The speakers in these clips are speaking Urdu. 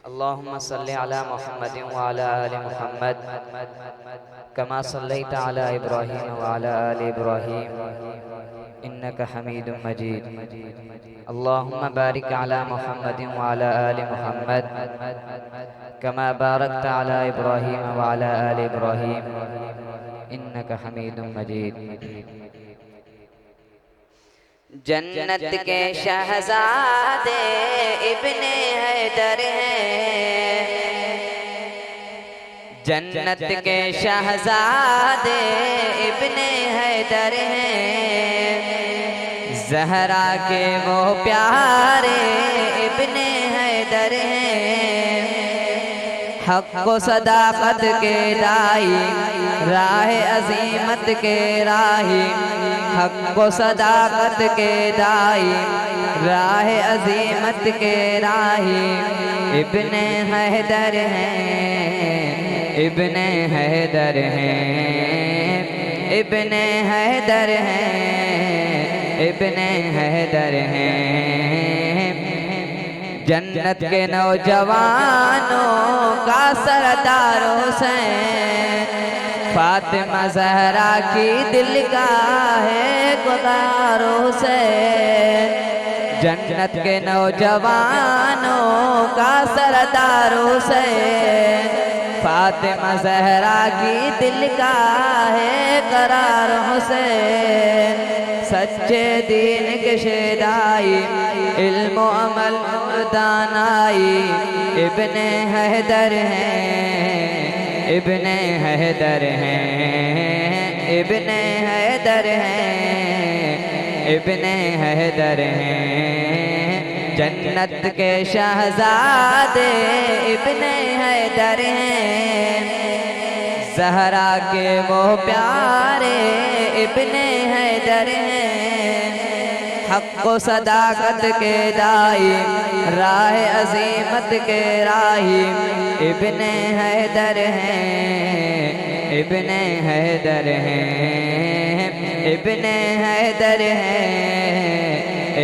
اللهم صل على محمد وعلى آل محمد كما صليت على إبراهيم وعلى آل إبراهيم إنك حميد مجيد. اللهم بارك على محمد وعلى آل محمد كما باركت على إبراهيم وعلى آل إبراهيم إنك حميد مجيد. جنت کے شہزادے ابن حیدر ہیں، جنت کے شہزادے ابن حیدر ہیں، زہرا کے وہ پیارے ابن حیدر ہیں، حق و صداقت کے دائی راہ عظیمت کے راہی، حق و صداقت کے دائی راہ عظیمت کے راہی ابن حیدر ہیں، ابن حیدر ہیں، ابن حیدر ہیں، ابن حیدر ہیں. جنت کے نوجوانوں کا سردار حسین، فاطمہ زہرا کی دلگاہ ہے گلزار حسین. جنت کے نوجوانوں کا سردار حسین، فاطمہ زہرا کی دلگاہ ہے قرار حسین. سچے دین کے شیدائی، علم و عمل دانائی ابن حیدر ہیں، ابن حیدر ہیں، ابن حیدر ہیں، ابن حیدر ہیں. جنت کے شہزادے ابن حیدر ہیں، زہرا کے وہ پیارے ابن حیدر ہیں، حق و صداقت کے دائی راہ عظیمت کے راہی ابن حیدر ہیں، ابن حیدر ہیں، ابن حیدر ہیں،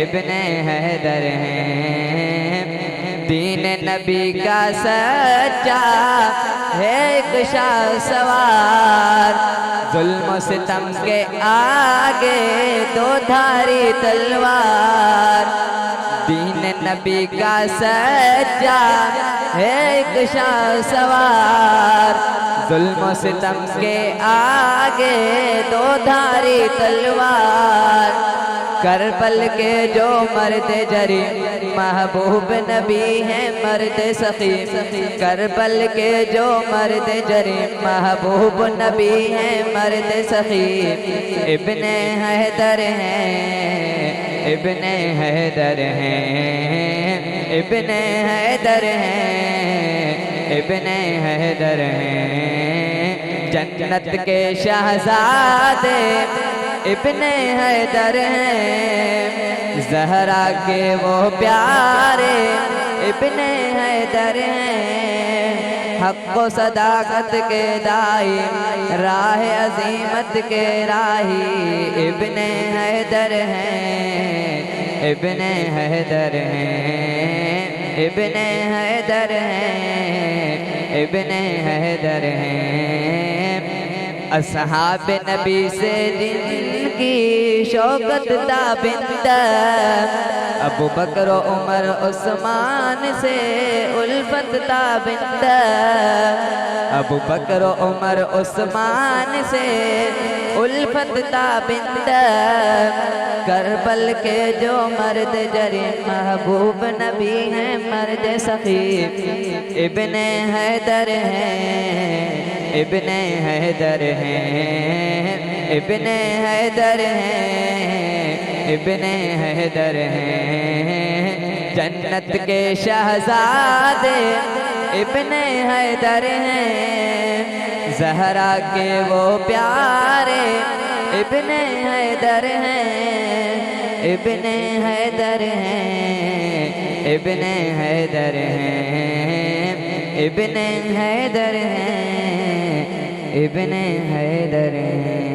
ابن حیدر ہیں. دین نبی کا سچا ہے ایک شاہ سوار، ظلم و ستم کے آگے دو دھاری تلوار. دین نبی کا سچا ہے ایک شاہ سوار، ظلم و ستم کے آگے دو دھاری تلوار. کربل کے جو مرد جری محبوب نبی ہیں مرد سخی، کربل کے جو مرد جری محبوب نبی ہیں مرد سخی ابن حیدر ہیں، ابن حیدر ہیں، ابن حیدر ہیں، ابن حیدر ہیں. جنت کے شہزادے ابن حیدر ہیں، زہرا کے وہ پیارے ابن حیدر ہیں، حق و صداقت کے دائی راہ عظیمت کے راہی ابن حیدر ہیں، ابن حیدر ہیں، ابن حیدر ہیں، ابن حیدر ہیں. اصحاب نبی سے جن کی شوکت تابند، ابو بکر و عمر عثمان سے الفت تابند، ابو بکر و عمر عثمان سے الفت تابند. کربل کے جو مرد جری محبوب نبی ہیں مرد سخی ابن حیدر ہیں، ابن حیدر ہیں، ابن حیدر ہیں، ابن حیدر ہیں. جنت کے شہزادے ابن حیدر ہیں، زہرا کے وہ پیارے ابن حیدر ہیں، ابن حیدر ہیں، ابن حیدر ہیں، ابن حیدر ہیں، ابن حیدر ہیں.